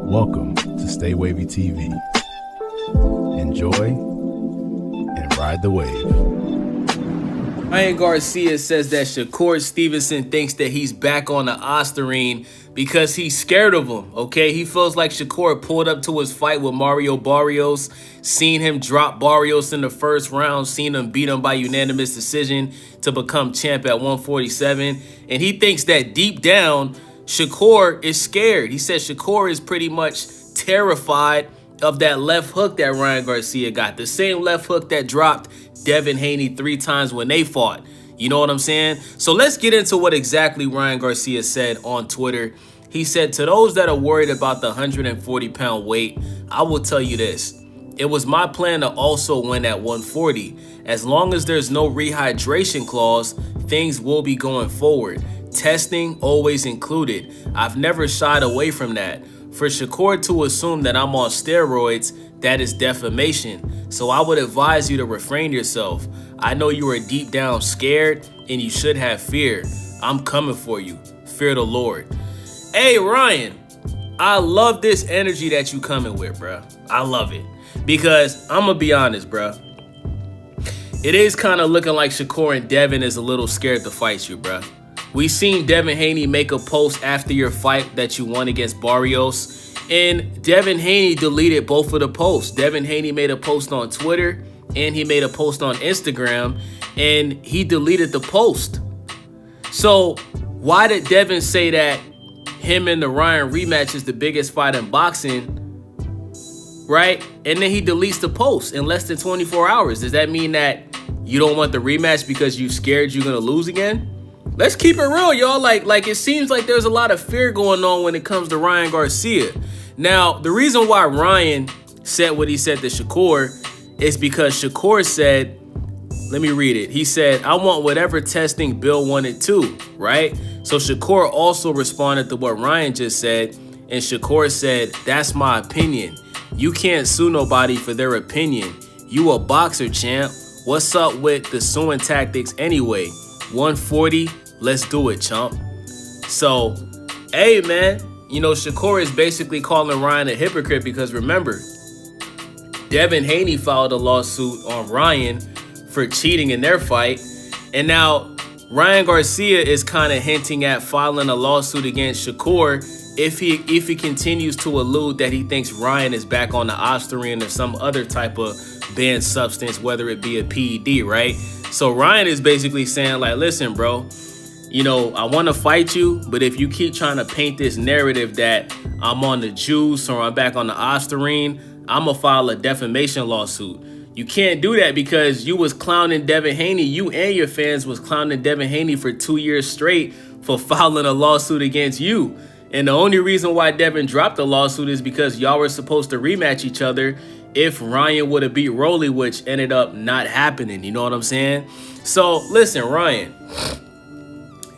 Welcome to Stay Wavy TV. Enjoy and ride the wave. Ryan Garcia says that Shakur Stevenson thinks that he's back on the Ostarine because he's scared of him, okay? He feels like Shakur pulled up to his fight with Mario Barrios, seen him drop Barrios in the first round, seen him beat him by unanimous decision to become champ at 147, and he thinks that deep down, Shakur is scared. He says Shakur is pretty much terrified of that left hook that Ryan Garcia got. The same left hook that dropped Devin Haney 3 times when they fought. You know what I'm saying? So let's get into what exactly Ryan Garcia said on Twitter. He said, to those that are worried about the 140-pound weight, I will tell you this. It was my plan to also win at 140. As long as there's no rehydration clause, things will be going forward. Testing always included. I've never shied away from that. For Shakur to assume that I'm on steroids, that is defamation. So I would advise you to refrain yourself. I know you are deep down scared and you should have fear. I'm coming for you. Fear the Lord. Hey, Ryan, I love this energy that you coming with, bro. I love it. Because I'm going to be honest, bro. It is kind of looking like Shakur and Devin is a little scared to fight you, bro. We seen Devin Haney make a post after your fight that you won against Barrios, and Devin Haney deleted both of the posts. Devin Haney made a post on Twitter, and he made a post on Instagram, and he deleted the post. So why did Devin say that him and the Ryan rematch is the biggest fight in boxing, right? And then he deletes the post in less than 24 hours. Does that mean that you don't want the rematch because you scared you're going to lose again? Let's keep it real, y'all. Like it seems like there's a lot of fear going on when it comes to Ryan Garcia. Now, the reason why Ryan said what he said to Shakur is because Shakur said, let me read it. He said, I want whatever testing Bill wanted too, right? So Shakur also responded to what Ryan just said, and Shakur said, that's my opinion. You can't sue nobody for their opinion. You a boxer, champ. What's up with the suing tactics anyway? 140, let's do it, chump. So, hey, man, you know, Shakur is basically calling Ryan a hypocrite because remember, Devin Haney filed a lawsuit on Ryan for cheating in their fight. And now Ryan Garcia is kind of hinting at filing a lawsuit against Shakur if he continues to allude that he thinks Ryan is back on the Ostarine or some other type of banned substance, whether it be a PED, right? So Ryan is basically saying, like, listen, bro, you know, I want to fight you, but if you keep trying to paint this narrative that I'm on the juice or I'm back on the Ostarine, I'm going to file a defamation lawsuit. You can't do that because you was clowning Devin Haney. You and your fans was clowning Devin Haney for 2 years straight for filing a lawsuit against you. And the only reason why Devin dropped the lawsuit is because y'all were supposed to rematch each other if Ryan would have beat Rolly, which ended up not happening. You know what I'm saying? So listen, Ryan,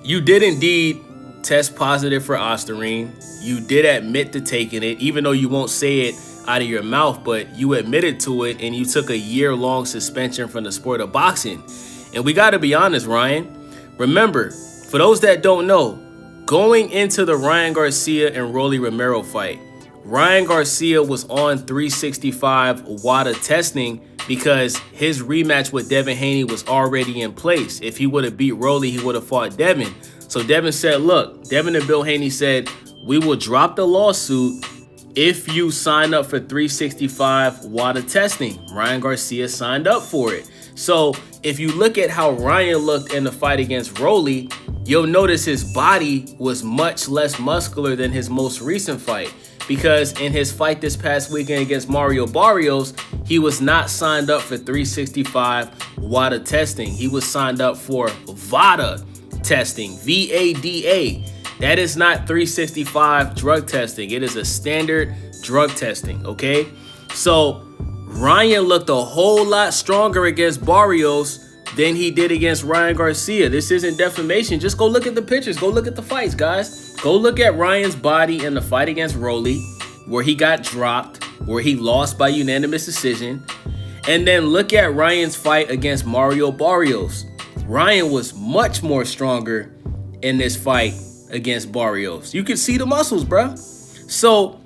you did indeed test positive for Ostarine. You did admit to taking it, even though you won't say it out of your mouth, but you admitted to it, and you took a year-long suspension from the sport of boxing. And we got to be honest, Ryan. Remember, for those that don't know, going into the Ryan Garcia and Rolly Romero fight, Ryan Garcia was on 365 WADA testing because his rematch with Devin Haney was already in place. If he would have beat Rolly, he would have fought Devin. So Devin said, look, Devin and Bill Haney said, we will drop the lawsuit if you sign up for 365 WADA testing. Ryan Garcia signed up for it. So if you look at how Ryan looked in the fight against Rolly, you'll notice his body was much less muscular than his most recent fight. Because in his fight this past weekend against Mario Barrios, he was not signed up for 365 WADA testing. He was signed up for VADA testing, VADA. That is not 365 drug testing. It is a standard drug testing, okay? So Ryan looked a whole lot stronger against Barrios than he did against Ryan Garcia. This isn't defamation. Just go look at the pictures. Go look at the fights, guys. Go look at Ryan's body in the fight against Rolly, where he got dropped, where he lost by unanimous decision. And then look at Ryan's fight against Mario Barrios. Ryan was much more stronger in this fight against Barrios. You can see the muscles, bro. So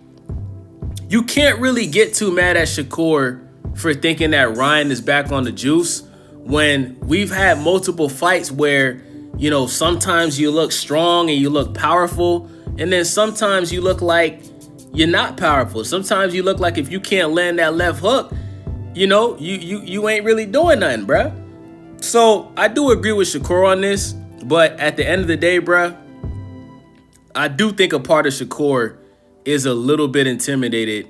you can't really get too mad at Shakur for thinking that Ryan is back on the juice when we've had multiple fights where, you know, sometimes you look strong and you look powerful, and then sometimes you look like you're not powerful. Sometimes you look like if you can't land that left hook, you know, you ain't really doing nothing, bruh. So I do agree with Shakur on this, but at the end of the day, bruh, I do think a part of Shakur is a little bit intimidated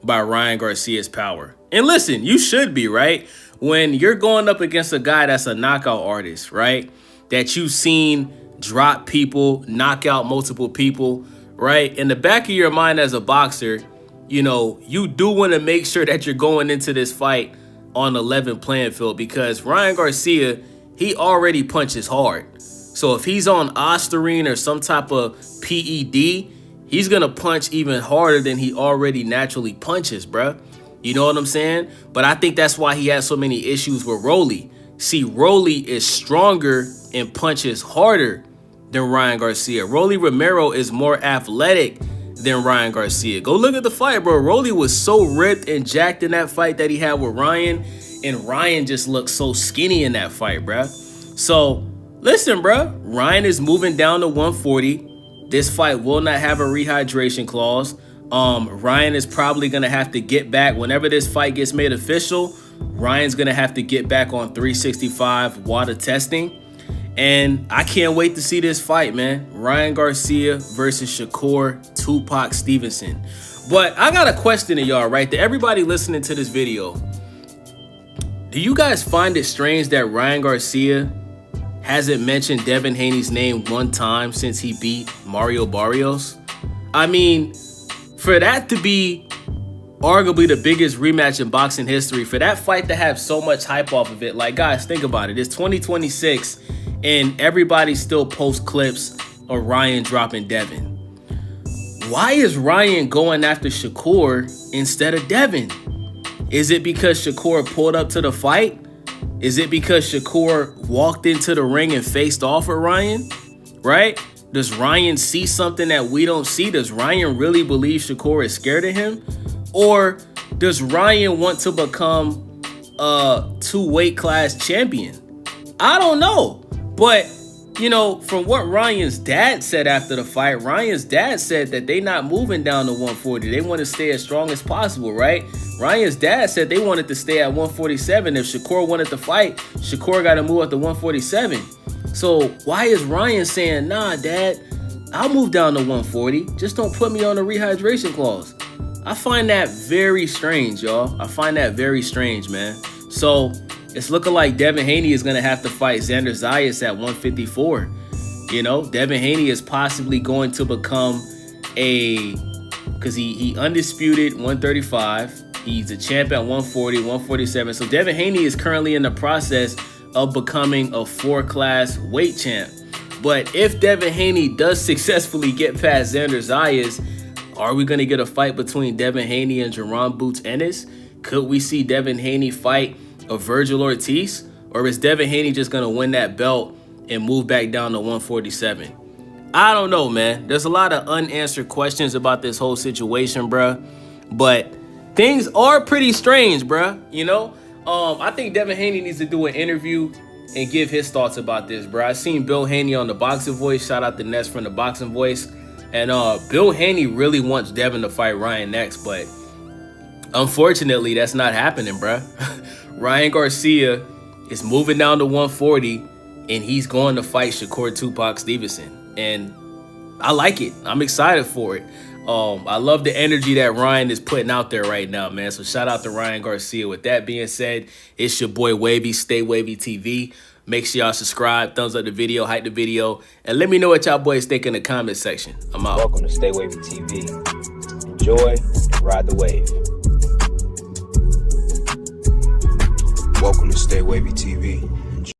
by Ryan Garcia's power. And listen, you should be, right? When you're going up against a guy that's a knockout artist, right? That you've seen drop people, knock out multiple people, right? In the back of your mind as a boxer, you know, you do want to make sure that you're going into this fight on a level playing field, because Ryan Garcia, he already punches hard. So if he's on Ostarine or some type of PED, he's going to punch even harder than he already naturally punches, bruh. You know what I'm saying? But I think that's why he has so many issues with Rolly. See, Rolly is stronger and punches harder than Ryan Garcia. Rolly Romero is more athletic than Ryan Garcia. Go look at the fight, bro. Rolly was so ripped and jacked in that fight that he had with Ryan, and Ryan just looked so skinny in that fight, bruh. So, listen, bruh. Ryan is moving down to 140. This fight will not have a rehydration clause. Ryan is probably going to have to get back whenever this fight gets made official. Ryan's going to have to get back on 365 water testing. And I can't wait to see this fight, man. Ryan Garcia versus Shakur Tupac Stevenson. But I got a question to y'all, right? To everybody listening to this video. Do you guys find it strange that Ryan Garcia hasn't mentioned Devin Haney's name one time since he beat Mario Barrios? I mean, for that to be arguably the biggest rematch in boxing history, for that fight to have so much hype off of it, like, guys, think about it. It's 2026, and everybody still posts clips of Ryan dropping Devin. Why is Ryan going after Shakur instead of Devin? Is it because Shakur pulled up to the fight? Is it because Shakur walked into the ring and faced off with Ryan? Right? Does Ryan see something that we don't see? Does Ryan really believe Shakur is scared of him? Or does Ryan want to become a 2-weight class champion? I don't know. But, you know, from what Ryan's dad said after the fight, Ryan's dad said that they not moving down to 140. They want to stay as strong as possible, right? Ryan's dad said they wanted to stay at 147. If Shakur wanted to fight, Shakur got to move up to 147. So why is Ryan saying, nah, Dad, I'll move down to 140. Just don't put me on a rehydration clause. I find that very strange, y'all. I find that very strange, man. So it's looking like Devin Haney is going to have to fight Xander Zayas at 154. You know, Devin Haney is possibly going to become because he undisputed 135. He's a champ at 140, 147. So Devin Haney is currently in the process of becoming a 4-class weight champ. But if Devin Haney does successfully get past Xander Zayas, are we going to get a fight between Devin Haney and Jerron Boots Ennis? Could we see Devin Haney fight a Virgil Ortiz? Or is Devin Haney just going to win that belt and move back down to 147? I don't know, man. There's a lot of unanswered questions about this whole situation, bruh. But things are pretty strange, bruh. You know? I think Devin Haney needs to do an interview and give his thoughts about this, bro. I seen Bill Haney on the Boxing Voice. Shout out to Ness from the Boxing Voice. And Bill Haney really wants Devin to fight Ryan next, but unfortunately, that's not happening, bro. Ryan Garcia is moving down to 140, and he's going to fight Shakur Tupac Stevenson. And I like it. I'm excited for it. I love the energy that Ryan is putting out there right now, man. So shout out to Ryan Garcia. With that being said, it's your boy Wavy, Stay Wavy TV. Make sure y'all subscribe, thumbs up the video, hype the video, and let me know what y'all boys think in the comment section. I'm out. Welcome to Stay Wavy TV. Enjoy and ride the wave. Welcome to Stay Wavy TV.